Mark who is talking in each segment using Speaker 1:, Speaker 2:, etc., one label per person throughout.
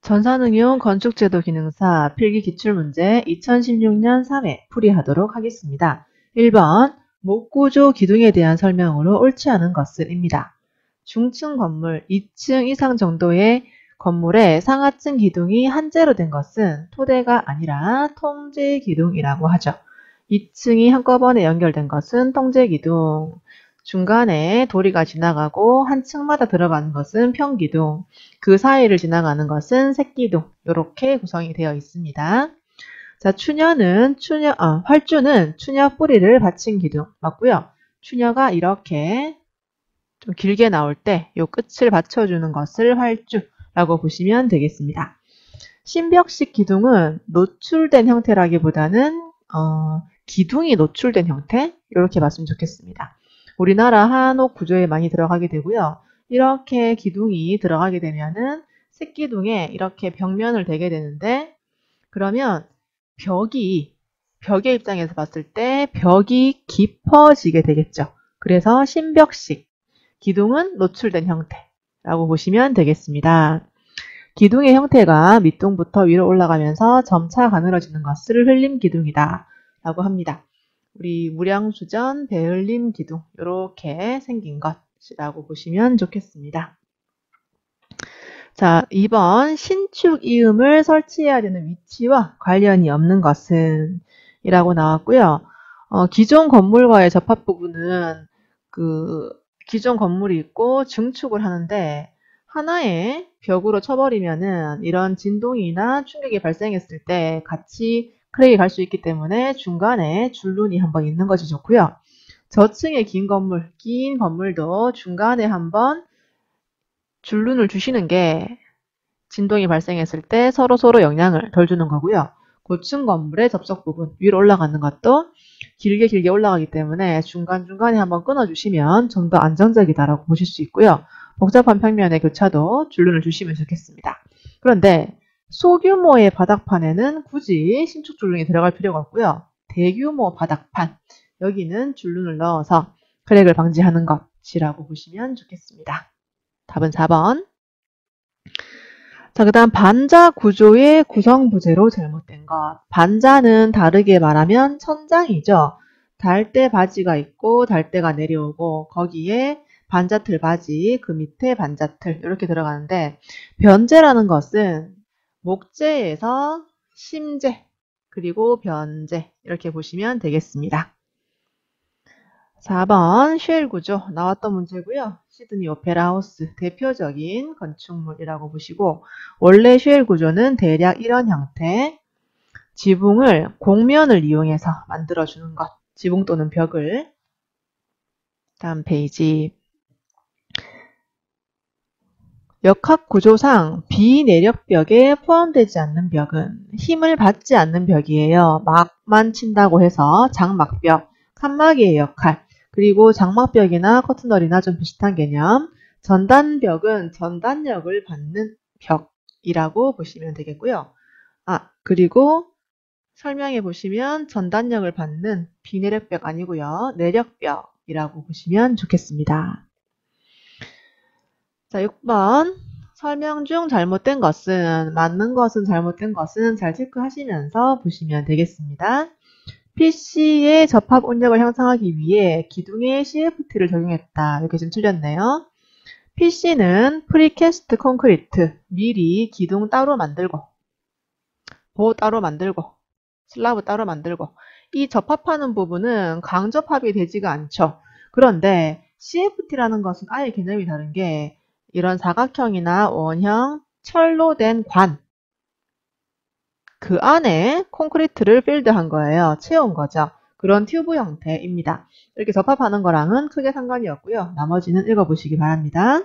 Speaker 1: 전산응용 건축제도 기능사 필기 기출문제 2016년 3회 풀이하도록 하겠습니다. 1번 목구조 기둥에 대한 설명으로 옳지 않은 것은 입니다. 중층 건물 2층 이상 정도의 건물의 상하층 기둥이 한재로 된 것은 토대가 아니라 통제 기둥이라고 하죠. 2층이 한꺼번에 연결된 것은 통제 기둥, 중간에 도리가 지나가고 한 층마다 들어가는 것은 평기둥, 그 사이를 지나가는 것은 색기둥, 이렇게 구성이 되어 있습니다. 자, 활주는 추녀 뿌리를 받친 기둥 맞고요. 추녀가 이렇게 좀 길게 나올 때 이 끝을 받쳐주는 것을 활주라고 보시면 되겠습니다. 신벽식 기둥은 노출된 형태라기보다는 기둥이 노출된 형태 이렇게 봤으면 좋겠습니다. 우리나라 한옥 구조에 많이 들어가게 되고요. 이렇게 기둥이 들어가게 되면은 색기둥에 이렇게 벽면을 대게 되는데 그러면 벽의 입장에서 봤을 때 벽이 깊어지게 되겠죠. 그래서 신벽식 기둥은 노출된 형태라고 보시면 되겠습니다. 기둥의 형태가 밑둥부터 위로 올라가면서 점차 가늘어지는 것을 흘림 기둥이다 라고 합니다. 우리 무량수전 배흘림 기둥 이렇게 생긴 것이라고 보시면 좋겠습니다. 자, 2번 신축 이음을 설치해야 되는 위치와 관련이 없는 것은 이라고 나왔고요. 기존 건물과의 접합 부분은 기존 건물이 있고 증축을 하는데 하나의 벽으로 쳐버리면은 이런 진동이나 충격이 발생했을 때 같이 크랙이 갈 수 있기 때문에 중간에 줄눈이 한번 있는 것이 좋고요. 저층의 긴 건물도 중간에 한번 줄눈을 주시는 게 진동이 발생했을 때 서로 영향을 덜 주는 거고요. 고층 건물의 접속 부분 위로 올라가는 것도 길게 올라가기 때문에 중간중간에 한번 끊어주시면 좀 더 안정적이다라고 보실 수 있고요. 복잡한 평면의 교차도 줄눈을 주시면 좋겠습니다. 그런데 소규모의 바닥판에는 굳이 신축 줄눈이 들어갈 필요가 없고요. 대규모 바닥판 여기는 줄눈을 넣어서 크랙을 방지하는 것이라고 보시면 좋겠습니다. 답은 4번. 자, 그 다음 반자 구조의 구성부재로 잘못된 것. 반자는 다르게 말하면 천장이죠. 달대 바지가 있고 달대가 내려오고 거기에 반자틀 바지, 그 밑에 반자틀 이렇게 들어가는데 변제라는 것은 목재에서 심재 그리고 변제 이렇게 보시면 되겠습니다. 4번 쉘 구조 나왔던 문제고요. 시드니 오페라 하우스 대표적인 건축물이라고 보시고 원래 쉘 구조는 대략 이런 형태 지붕을 곡면을 이용해서 만들어주는 것 지붕 또는 벽을 다음 페이지 역학 구조상 비내력벽에 포함되지 않는 벽은 힘을 받지 않는 벽이에요. 막만 친다고 해서 장막벽, 칸막이의 역할 그리고 장막벽이나 커튼널이나 좀 비슷한 개념 전단벽은 전단력을 받는 벽이라고 보시면 되겠고요. 그리고 설명해 보시면 전단력을 받는 비내력벽 아니고요. 내력벽이라고 보시면 좋겠습니다. 자, 6번 설명 중 잘못된 것은 맞는 것은 잘못된 것은 잘 체크하시면서 보시면 되겠습니다. PC의 접합 온력을 형성하기 위해 기둥에 CFT를 적용했다. 이렇게 좀 틀렸네요. PC는 프리캐스트 콘크리트, 미리 기둥 따로 만들고 보 따로 만들고 슬라브 따로 만들고 이 접합하는 부분은 강접합이 되지가 않죠. 그런데 CFT라는 것은 아예 개념이 다른 게 이런 사각형이나 원형 철로 된 관 그 안에 콘크리트를 필드한 거예요. 채운 거죠. 그런 튜브 형태입니다. 이렇게 접합하는 거랑은 크게 상관이 없고요. 나머지는 읽어보시기 바랍니다.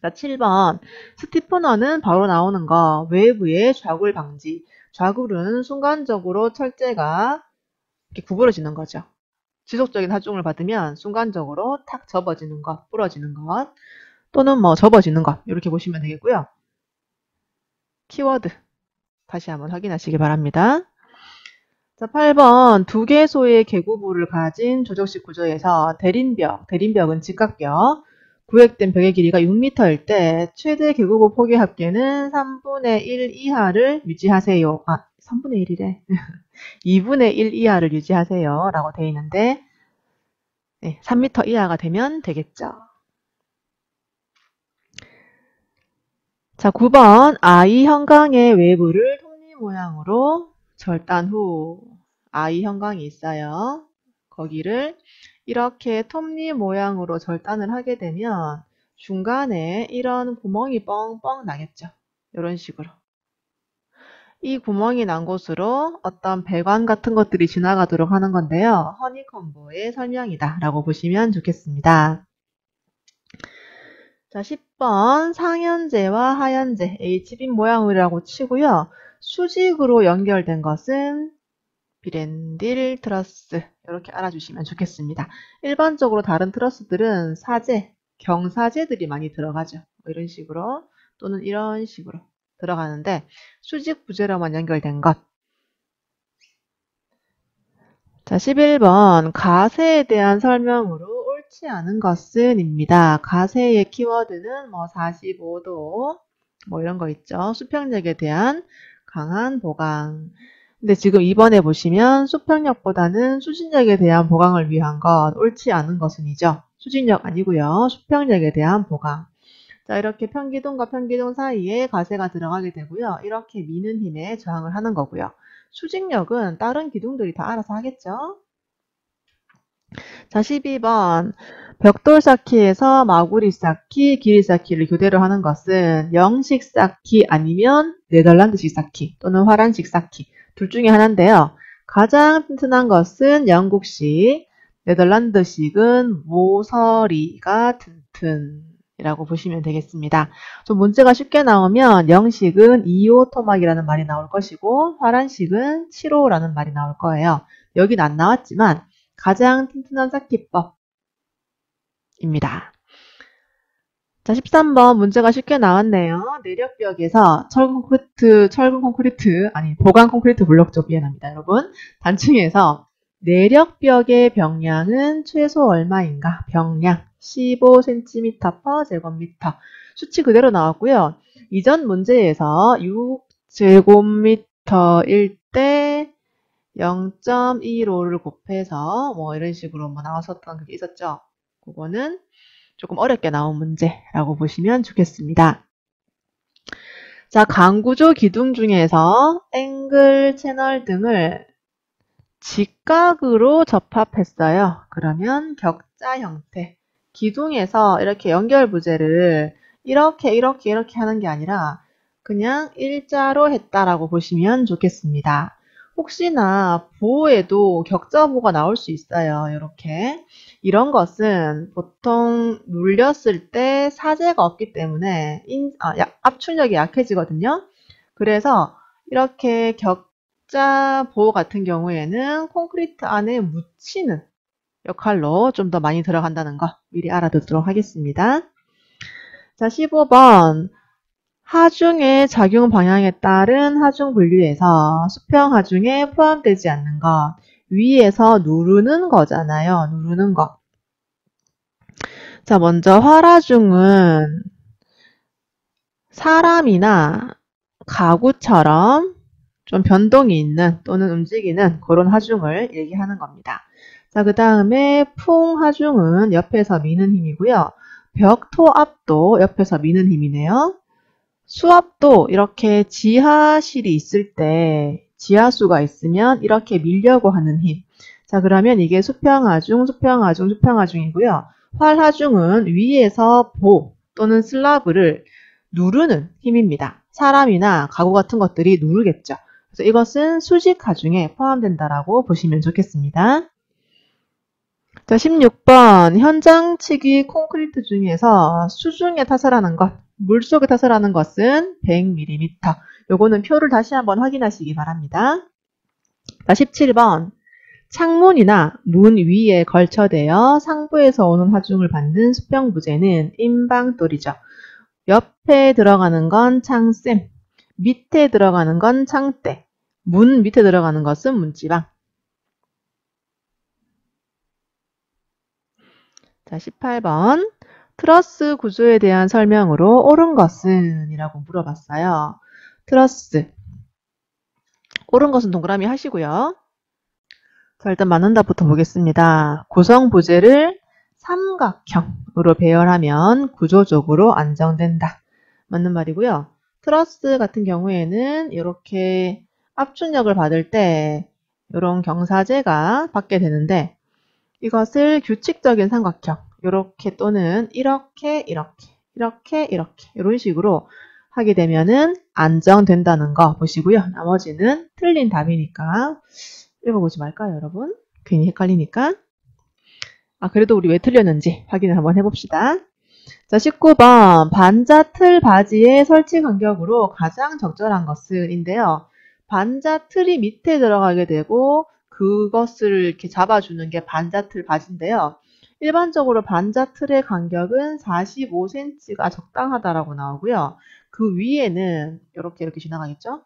Speaker 1: 자, 7번 스티프너는 바로 나오는 거 외부의 좌굴 방지 좌굴은 순간적으로 철제가 이렇게 구부러지는 거죠. 지속적인 하중을 받으면 순간적으로 탁 접어지는 것, 부러지는 것 또는 접어지는 것 이렇게 보시면 되겠고요. 키워드 다시 한번 확인하시기 바랍니다. 자, 8번 두 개소의 개구부를 가진 조적식 구조에서 대린벽은 직각벽, 구획된 벽의 길이가 6m일 때 최대 계곡의 폭의 합계는 3분의 1 이하를 유지하세요. 3분의 1이래. 2분의 1 이하를 유지하세요. 라고 되어 있는데 3m 이하가 되면 되겠죠. 자, 9번 I 형광의 외부를 톱니 모양으로 절단 후 I 형광이 있어요. 거기를 이렇게 톱니 모양으로 절단을 하게 되면 중간에 이런 구멍이 뻥뻥 나겠죠. 이런 식으로. 이 구멍이 난 곳으로 어떤 배관 같은 것들이 지나가도록 하는 건데요. 허니콤보의 설명이다 라고 보시면 좋겠습니다. 자, 10번 상현재와 하현재 H빔 모양이라고 치고요. 수직으로 연결된 것은 비렌딜 트러스 이렇게 알아주시면 좋겠습니다. 일반적으로 다른 트러스들은 사제, 경사제들이 많이 들어가죠. 이런 식으로 또는 이런 식으로 들어가는데 수직 부재로만 연결된 것. 자, 11번 가세에 대한 설명으로 옳지 않은 것은 입니다. 가세의 키워드는 45도 이런 거 있죠. 수평력에 대한 강한 보강. 근데 지금 2번에 보시면 수평력보다는 수직력에 대한 보강을 위한 것, 옳지 않은 것은이죠. 수직력 아니고요. 수평력에 대한 보강. 자, 이렇게 편기둥과 편기둥 사이에 가세가 들어가게 되고요. 이렇게 미는 힘에 저항을 하는 거고요. 수직력은 다른 기둥들이 다 알아서 하겠죠. 자, 12번 벽돌 쌓기에서 마구리 쌓기, 길이 쌓기를 교대로 하는 것은 영식 쌓기 아니면 네덜란드식 쌓기 또는 화란식 쌓기 둘 중에 하나인데요. 가장 튼튼한 것은 영국식, 네덜란드식은 모서리가 튼튼이라고 보시면 되겠습니다. 좀 문제가 쉽게 나오면 영식은 2호 토막이라는 말이 나올 것이고 화란식은 7호라는 말이 나올 거예요. 여긴 안 나왔지만 가장 튼튼한 쌓기법입니다. 자, 13번 문제가 쉽게 나왔네요. 내력벽에서 보강 콘크리트 블록 쪽 미안합니다, 여러분. 단층에서 내력벽의 병량은 최소 얼마인가? 병량 15cm/제곱미터. 수치 그대로 나왔고요. 이전 문제에서 6제곱미터일 때 0.15를 곱해서 이런 식으로 나왔었던 그게 있었죠. 그거는 조금 어렵게 나온 문제라고 보시면 좋겠습니다. 자, 강구조 기둥 중에서 앵글, 채널 등을 직각으로 접합했어요. 그러면 격자 형태. 기둥에서 이렇게 연결 부재를 이렇게 하는 게 아니라 그냥 일자로 했다라고 보시면 좋겠습니다. 혹시나 보에도 격자보가 나올 수 있어요. 이렇게. 이런 것은 보통 눌렸을 때 사재가 없기 때문에 압출력이 약해지거든요. 그래서 이렇게 격자보 같은 경우에는 콘크리트 안에 묻히는 역할로 좀 더 많이 들어간다는 거 미리 알아두도록 하겠습니다. 자, 15번. 하중의 작용 방향에 따른 하중 분류에서 수평 하중에 포함되지 않는 것. 위에서 누르는 거잖아요. 누르는 거. 자, 먼저 활하중은 사람이나 가구처럼 좀 변동이 있는 또는 움직이는 그런 하중을 얘기하는 겁니다. 자, 그 다음에 풍하중은 옆에서 미는 힘이고요. 벽토압도 옆에서 미는 힘이네요. 수압도 이렇게 지하실이 있을 때 지하수가 있으면 이렇게 밀려고 하는 힘. 자, 그러면 이게 수평하중, 수평하중이고요. 활하중은 위에서 보 또는 슬라브를 누르는 힘입니다. 사람이나 가구 같은 것들이 누르겠죠. 그래서 이것은 수직하중에 포함된다라고 보시면 좋겠습니다. 자, 16번 현장치기 콘크리트 중에서 수중에 타설하는 것, 물속에 타설하는 것은 100mm. 요거는 표를 다시 한번 확인하시기 바랍니다. 자, 17번 창문이나 문 위에 걸쳐대어 상부에서 오는 하중을 받는 수평부재는 임방돌이죠. 옆에 들어가는 건 창쌤, 밑에 들어가는 건 창대, 문 밑에 들어가는 것은 문지방. 자, 18번 트러스 구조에 대한 설명으로 옳은 것은 이라고 물어봤어요. 트러스. 옳은 것은 동그라미 하시고요. 자, 일단 맞는 답부터 보겠습니다. 구성 부재를 삼각형으로 배열하면 구조적으로 안정된다. 맞는 말이고요. 트러스 같은 경우에는 이렇게 압축력을 받을 때 이런 경사제가 받게 되는데 이것을 규칙적인 삼각형 이렇게 또는 이렇게 이런 식으로 하게 되면은 안정된다는 거 보시고요. 나머지는 틀린 답이니까 읽어보지 말까요, 여러분? 괜히 헷갈리니까. 그래도 우리 왜 틀렸는지 확인을 한번 해봅시다. 자, 19번. 반자 틀 바지의 설치 간격으로 가장 적절한 것은 인데요. 반자 틀이 밑에 들어가게 되고 그것을 이렇게 잡아주는 게 반자 틀 바지인데요. 일반적으로 반자 틀의 간격은 45cm가 적당하다라고 나오고요. 그 위에는 이렇게 지나가겠죠?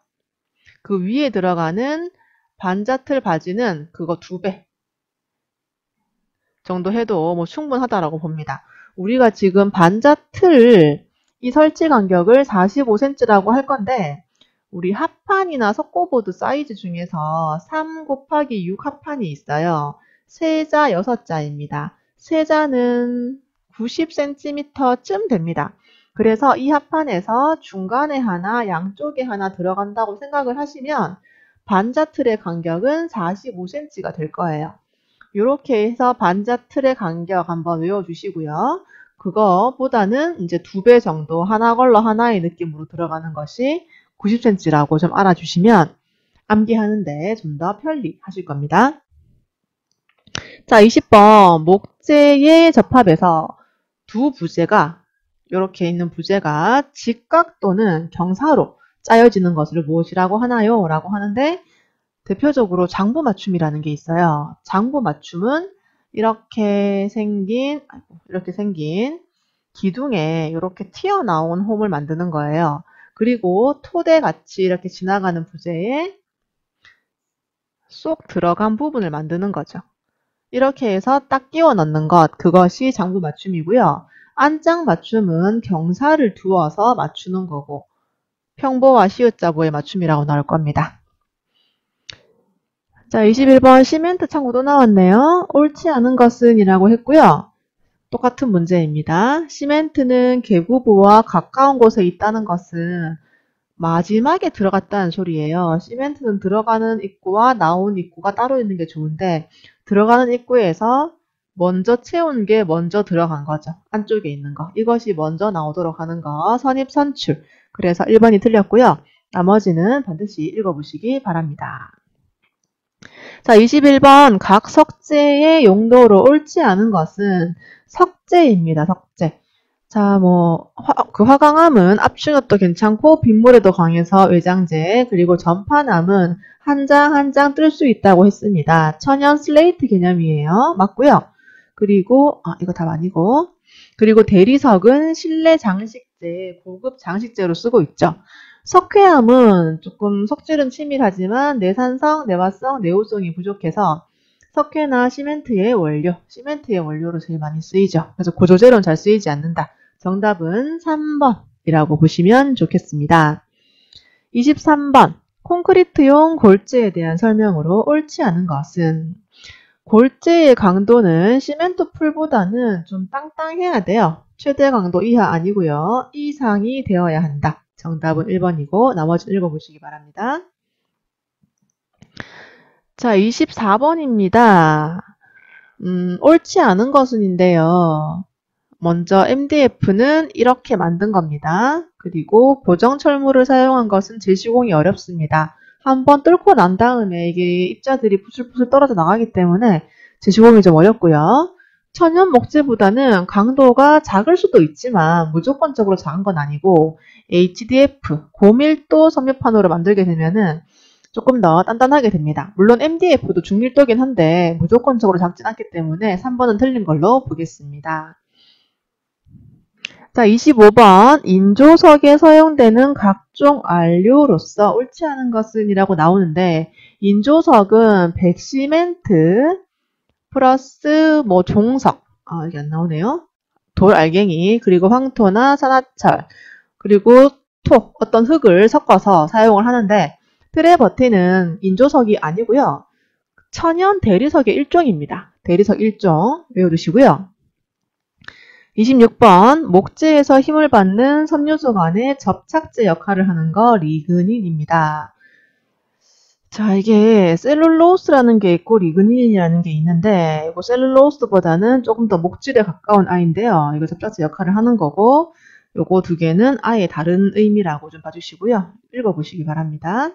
Speaker 1: 그 위에 들어가는 반자 틀 바지는 그거 2배 정도 해도 뭐 충분하다라고 봅니다. 우리가 지금 반자 틀 이 설치 간격을 45cm라고 할 건데 우리 합판이나 석고보드 사이즈 중에서 3 곱하기 6 합판이 있어요. 세자 6자입니다. 세자는 90cm쯤 됩니다. 그래서 이 합판에서 중간에 하나, 양쪽에 하나 들어간다고 생각을 하시면 반자 틀의 간격은 45cm가 될 거예요. 이렇게 해서 반자 틀의 간격 한번 외워주시고요. 그거보다는 이제 2배 정도 하나 걸러 하나의 느낌으로 들어가는 것이 90cm라고 좀 알아주시면 암기하는데 좀 더 편리하실 겁니다. 자, 20번. 목재의 접합에서 두 부재가 이렇게 있는 부재가 직각 또는 경사로 짜여지는 것을 무엇이라고 하나요? 라고 하는데 대표적으로 장부 맞춤이라는 게 있어요. 장부 맞춤은 이렇게 생긴 기둥에 이렇게 튀어나온 홈을 만드는 거예요. 그리고 토대같이 이렇게 지나가는 부재에 쏙 들어간 부분을 만드는 거죠. 이렇게 해서 딱 끼워 넣는 것, 그것이 장부 맞춤이고요. 안장 맞춤은 경사를 두어서 맞추는 거고 평보와 시읒자보의 맞춤이라고 나올 겁니다. 자, 21번 시멘트 창고도 나왔네요. 옳지 않은 것은 이라고 했고요. 똑같은 문제입니다. 시멘트는 계구부와 가까운 곳에 있다는 것은 마지막에 들어갔다는 소리예요. 시멘트는 들어가는 입구와 나온 입구가 따로 있는 게 좋은데 들어가는 입구에서 먼저 채운 게 먼저 들어간 거죠. 안쪽에 있는 거. 이것이 먼저 나오도록 하는 거. 선입선출. 그래서 1번이 틀렸고요. 나머지는 반드시 읽어보시기 바랍니다. 자, 21번 각 석재의 용도로 옳지 않은 것은 석재입니다. 석재. 자, 그 화강암은 압축력도 괜찮고 빗물에도 강해서 외장재, 그리고 전파남은 한 장 한 장 뜰 수 있다고 했습니다. 천연 슬레이트 개념이에요. 맞고요. 그리고 이거 답 아니고, 그리고 대리석은 실내 장식재, 고급 장식재로 쓰고 있죠. 석회암은 조금 석질은 치밀하지만 내산성, 내화성, 내호성이 부족해서 석회나 시멘트의 원료로 제일 많이 쓰이죠. 그래서 고조재로는 잘 쓰이지 않는다. 정답은 3번이라고 보시면 좋겠습니다. 23번 콘크리트용 골재에 대한 설명으로 옳지 않은 것은 골재의 강도는 시멘트 풀보다는 좀 땅땅해야 돼요. 최대 강도 이하 아니고요. 이상이 되어야 한다. 정답은 1번이고 나머지는 읽어보시기 바랍니다. 자, 24번입니다. 옳지 않은 것은인데요. 먼저 MDF는 이렇게 만든 겁니다. 그리고 고정철물을 사용한 것은 재시공이 어렵습니다. 한번 뚫고 난 다음에 이게 입자들이 부슬부슬 떨어져 나가기 때문에 재시공이 좀 어렵고요. 천연 목재보다는 강도가 작을 수도 있지만 무조건적으로 작은 건 아니고 HDF, 고밀도 섬유판으로 만들게 되면은 조금 더 단단하게 됩니다. 물론 MDF도 중밀도긴 한데 무조건적으로 작진 않기 때문에 3번은 틀린 걸로 보겠습니다. 자, 25번 인조석에 사용되는 각종 안료로서 옳지 않은 것은 이라고 나오는데 인조석은 백시멘트 플러스 종석 이게 안 나오네요. 돌 알갱이, 그리고 황토나 산화철, 그리고 토, 어떤 흙을 섞어서 사용을 하는데 트레버티는 인조석이 아니고요. 천연 대리석의 일종입니다. 대리석 일종 외워두시고요. 26번 목재에서 힘을 받는 섬유소 간의 접착제 역할을 하는 거 리그닌입니다. 자, 이게 셀룰로스라는 게 있고 리그닌이라는 게 있는데 이거 셀룰로스보다는 조금 더 목질에 가까운 아인데요. 이거 접착제 역할을 하는 거고 요거 두 개는 아예 다른 의미라고 좀 봐주시고요. 읽어보시기 바랍니다.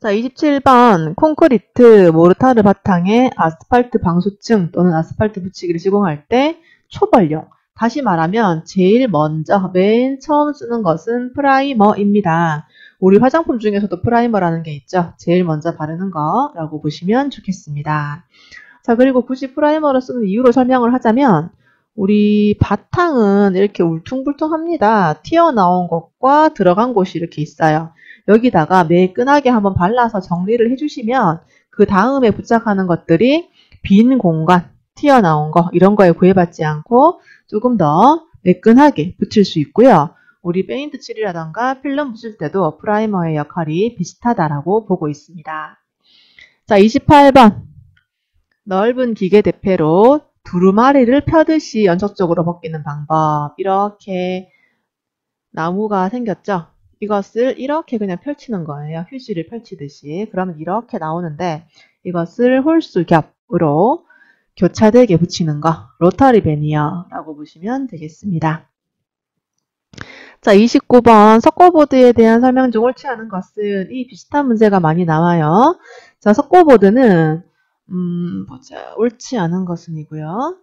Speaker 1: 자, 27번 콘크리트, 모르타르 바탕에 아스팔트 방수층 또는 아스팔트 붙이기를 시공할 때 초벌용, 다시 말하면 제일 먼저 맨 처음 쓰는 것은 프라이머입니다. 우리 화장품 중에서도 프라이머라는 게 있죠. 제일 먼저 바르는 거라고 보시면 좋겠습니다. 자, 그리고 굳이 프라이머를 쓰는 이유를 설명을 하자면 우리 바탕은 이렇게 울퉁불퉁합니다. 튀어나온 것과 들어간 곳이 이렇게 있어요. 여기다가 매끈하게 한번 발라서 정리를 해주시면 그 다음에 부착하는 것들이 빈 공간, 튀어나온 거 이런 거에 구애받지 않고 조금 더 매끈하게 붙일 수 있고요. 우리 페인트 칠이라던가 필름 붙일 때도 프라이머의 역할이 비슷하다라고 보고 있습니다. 자, 28번 넓은 기계 대패로 두루마리를 펴듯이 연속적으로 벗기는 방법. 이렇게 나무가 생겼죠? 이것을 이렇게 그냥 펼치는 거예요. 휴지를 펼치듯이. 그러면 이렇게 나오는데 이것을 홀수 겹으로 교차되게 붙이는 거. 로터리 베니어라고 보시면 되겠습니다. 자, 29번 석고보드에 대한 설명 중 옳지 않은 것은 이 비슷한 문제가 많이 나와요. 자, 석고보드는 보자. 옳지 않은 것은이고요.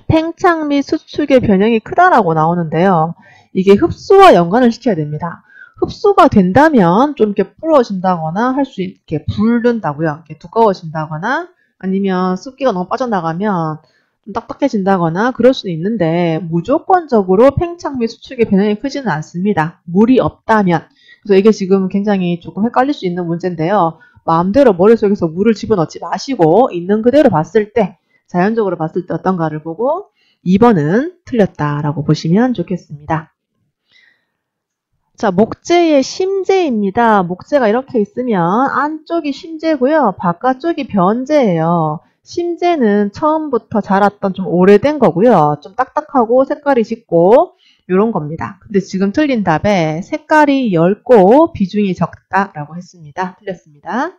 Speaker 1: 팽창 및 수축의 변형이 크다라고 나오는데요. 이게 흡수와 연관을 시켜야 됩니다. 흡수가 된다면 좀 이렇게 부러진다거나 할 수 있게 부른다고요. 이렇게 두꺼워진다거나 아니면 습기가 너무 빠져나가면 좀 딱딱해진다거나 그럴 수는 있는데 무조건적으로 팽창 및 수축의 변형이 크지는 않습니다. 물이 없다면. 그래서 이게 지금 굉장히 조금 헷갈릴 수 있는 문제인데요. 마음대로 머릿속에서 물을 집어넣지 마시고 있는 그대로 봤을 때 자연적으로 봤을 때 어떤가를 보고 2번은 틀렸다라고 보시면 좋겠습니다. 자, 목재의 심재입니다. 목재가 이렇게 있으면 안쪽이 심재고요. 바깥쪽이 변재예요. 심재는 처음부터 자랐던 좀 오래된 거고요. 좀 딱딱하고 색깔이 짙고 이런 겁니다. 근데 지금 틀린 답에 색깔이 엷고 비중이 적다라고 했습니다. 틀렸습니다.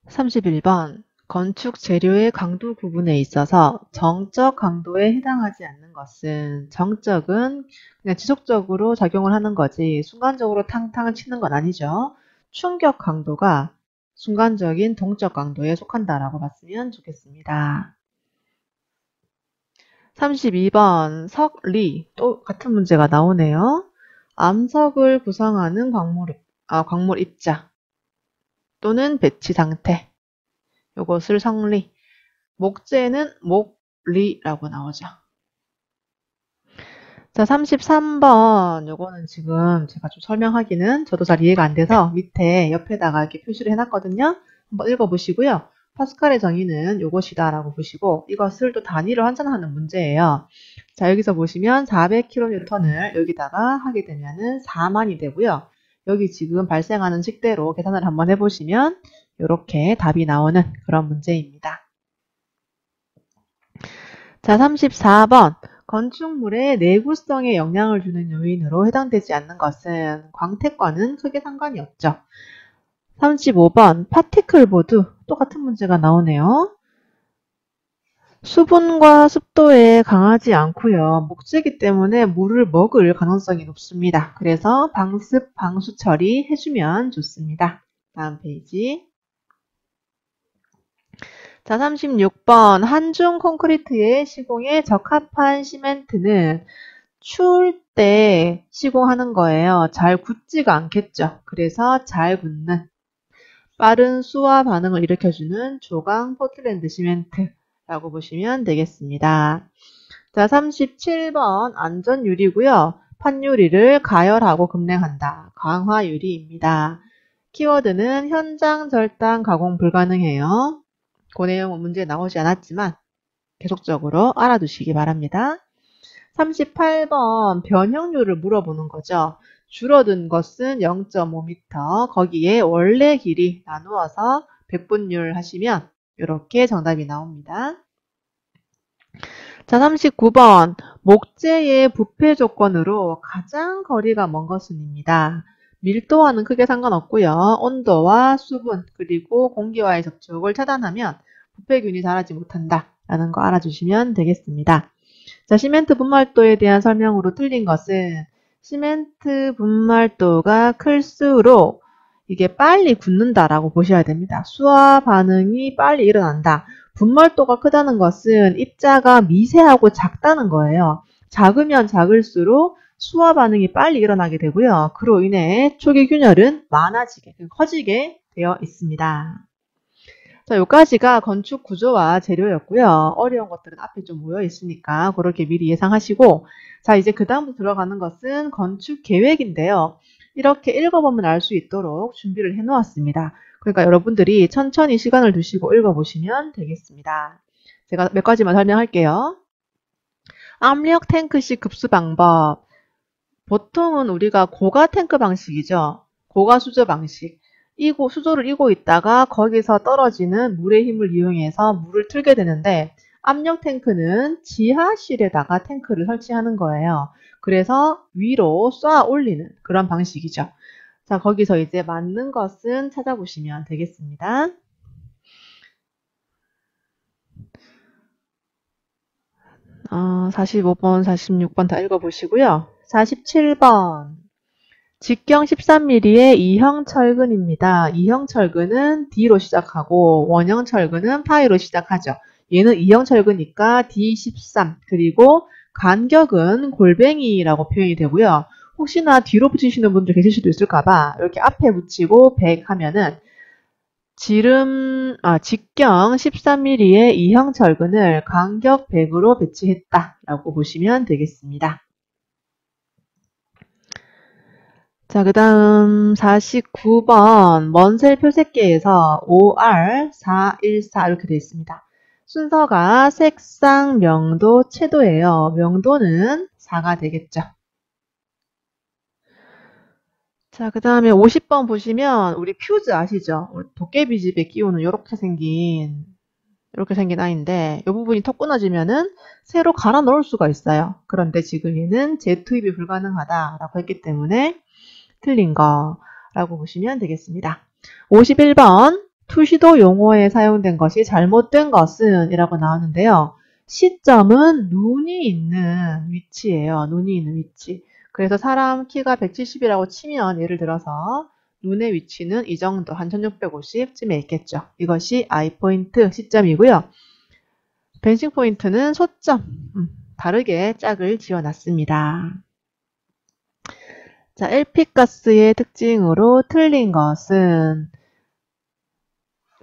Speaker 1: 31번 건축 재료의 강도 구분에 있어서 정적 강도에 해당하지 않는 것은 정적은 그냥 지속적으로 작용을 하는 거지 순간적으로 탕탕 치는 건 아니죠. 충격 강도가 순간적인 동적 강도에 속한다라고 봤으면 좋겠습니다. 32번 석리 또 같은 문제가 나오네요. 암석을 구성하는 광물 입자 또는 배치 상태 요것을 성리, 목재는 목리라고 나오죠. 자, 33번 요거는 지금 제가 좀 설명하기는 저도 잘 이해가 안 돼서 밑에 옆에다가 이렇게 표시를 해놨거든요. 한번 읽어보시고요. 파스칼의 정의는 요것이다 라고 보시고 이것을 또 단위로 환산하는 문제예요. 자, 여기서 보시면 400kN을 여기다가 하게 되면은 4만이 되고요. 여기 지금 발생하는 식대로 계산을 한번 해보시면 이렇게 답이 나오는 그런 문제입니다. 자, 34번 건축물의 내구성에 영향을 주는 요인으로 해당되지 않는 것은 광택과는 크게 상관이 없죠. 35번 파티클보드 똑같은 문제가 나오네요. 수분과 습도에 강하지 않고요. 목재이기 때문에 물을 먹을 가능성이 높습니다. 그래서 방습, 방수 처리 해주면 좋습니다. 다음 페이지. 자, 36번 한중 콘크리트의 시공에 적합한 시멘트는 추울 때 시공하는 거예요. 잘 굳지가 않겠죠. 그래서 잘 굳는 빠른 수화 반응을 일으켜주는 조강 포틀랜드 시멘트라고 보시면 되겠습니다. 자, 37번 안전유리고요. 판유리를 가열하고 급냉한다. 강화유리입니다. 키워드는 현장 절단 가공 불가능해요. 그 내용은 문제에 나오지 않았지만 계속적으로 알아두시기 바랍니다. 38번 변형률을 물어보는 거죠. 줄어든 것은 0.5m, 거기에 원래 길이 나누어서 백분율 하시면 이렇게 정답이 나옵니다. 자, 39번 목재의 부패 조건으로 가장 거리가 먼 것은입니다. 밀도와는 크게 상관없고요. 온도와 수분 그리고 공기와의 접촉을 차단하면 부패균이 자라지 못한다 라는 거 알아주시면 되겠습니다. 자, 시멘트 분말도에 대한 설명으로 틀린 것은 시멘트 분말도가 클수록 이게 빨리 굳는다라고 보셔야 됩니다. 수화 반응이 빨리 일어난다. 분말도가 크다는 것은 입자가 미세하고 작다는 거예요. 작으면 작을수록 수화 반응이 빨리 일어나게 되고요. 그로 인해 초기 균열은 많아지게, 커지게 되어 있습니다. 자, 여기까지가 건축 구조와 재료였고요. 어려운 것들은 앞에 좀 모여 있으니까 그렇게 미리 예상하시고, 자, 이제 그 다음부터 들어가는 것은 건축 계획인데요. 이렇게 읽어보면 알 수 있도록 준비를 해 놓았습니다. 그러니까 여러분들이 천천히 시간을 두시고 읽어보시면 되겠습니다. 제가 몇 가지만 설명할게요. 압력 탱크식 급수 방법. 보통은 우리가 고가 탱크 방식이죠. 고가 수조 방식. 수조를 이고 있다가 거기서 떨어지는 물의 힘을 이용해서 물을 틀게 되는데, 압력 탱크는 지하실에다가 탱크를 설치하는 거예요. 그래서 위로 쏴 올리는 그런 방식이죠. 자, 거기서 이제 맞는 것은 찾아보시면 되겠습니다. 어, 45번, 46번 다 읽어보시고요. 47번. 직경 13mm의 E형 철근입니다. E형 철근은 D로 시작하고 원형 철근은 파이로 시작하죠. 얘는 E형 철근이니까 D13, 그리고 간격은 골뱅이라고 표현이 되고요. 혹시나 뒤로 붙이시는 분들 계실 수도 있을까봐 이렇게 앞에 붙이고 100 하면은 직경 13mm의 E형 철근을 간격 100으로 배치했다라고 보시면 되겠습니다. 자, 그 다음 49번 먼셀 표색계에서 OR414 이렇게 되어 있습니다. 순서가 색상, 명도, 채도예요. 명도는 4가 되겠죠. 자, 그 다음에 50번 보시면 우리 퓨즈 아시죠? 우리 도깨비 집에 끼우는 이렇게 생긴 아이인데 이 부분이 턱 끊어지면은 새로 갈아 넣을 수가 있어요. 그런데 지금 얘는 재투입이 불가능하다라고 했기 때문에 틀린 거라고 보시면 되겠습니다. 51번 투시도 용어에 사용된 것이 잘못된 것은 이라고 나왔는데요. 시점은 눈이 있는 위치예요. 눈이 있는 위치. 그래서 사람 키가 170이라고 치면 예를 들어서 눈의 위치는 이 정도 한 1650쯤에 있겠죠. 이것이 I포인트 시점이고요. 벤싱 포인트는 소점. 다르게 짝을 지어놨습니다. 자, LP가스의 특징으로 틀린 것은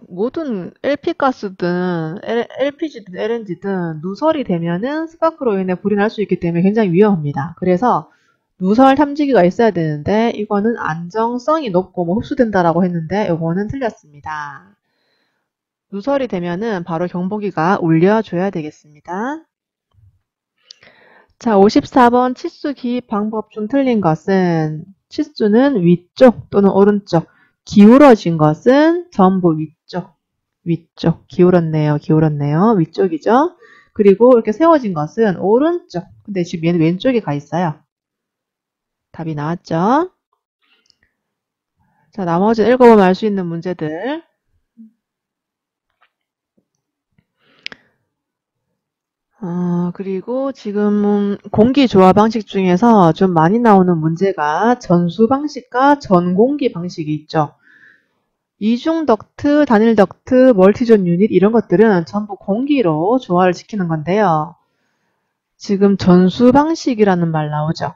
Speaker 1: 모든 LP가스든 LPG든 LNG든 누설이 되면은 스파크로 인해 불이 날 수 있기 때문에 굉장히 위험합니다. 그래서 누설 탐지기가 있어야 되는데 이거는 안정성이 높고 뭐 흡수된다라고 했는데 이거는 틀렸습니다. 누설이 되면은 바로 경보기가 울려줘야 되겠습니다. 자, 54번 치수 기입 방법 중 틀린 것은 치수는 위쪽 또는 오른쪽, 기울어진 것은 전부 위쪽, 기울었네요, 위쪽이죠. 그리고 이렇게 세워진 것은 오른쪽, 근데 지금 얘는 왼쪽에 가 있어요. 답이 나왔죠? 자, 나머지 읽어보면 알 수 있는 문제들. 그리고 지금 공기 조화 방식 중에서 좀 많이 나오는 문제가 전수 방식과 전공기 방식이 있죠. 이중 덕트, 단일 덕트, 멀티존 유닛 이런 것들은 전부 공기로 조화를 시키는 건데요. 지금 전수 방식이라는 말 나오죠.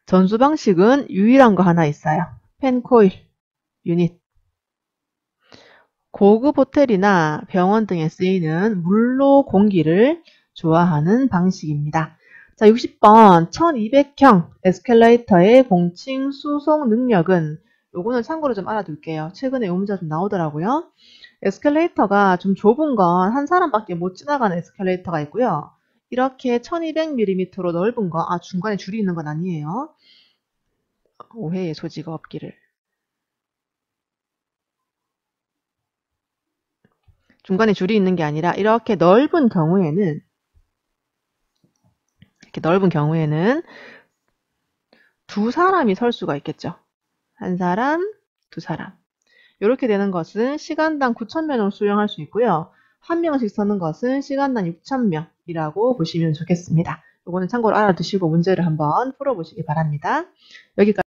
Speaker 1: 전수 방식은 유일한 거 하나 있어요. 펜코일 유닛. 고급 호텔이나 병원 등에 쓰이는 물로 공기를 조화하는 방식입니다. 자, 60번 1200형 에스컬레이터의 공칭 수송 능력은 요거는 참고로 좀 알아둘게요. 최근에 이 문제가 좀 나오더라고요. 에스컬레이터가 좀 좁은 건 한 사람밖에 못 지나가는 에스컬레이터가 있고요. 이렇게 1200mm로 넓은 거, 중간에 줄이 있는 건 아니에요. 오해의 소지가 없기를. 중간에 줄이 있는 게 아니라 이렇게 넓은 경우에는 두 사람이 설 수가 있겠죠. 한 사람, 두 사람. 이렇게 되는 것은 시간당 9,000명을 수용할 수 있고요. 한 명씩 서는 것은 시간당 6,000명이라고 보시면 좋겠습니다. 이거는 참고로 알아두시고 문제를 한번 풀어보시기 바랍니다. 여기까지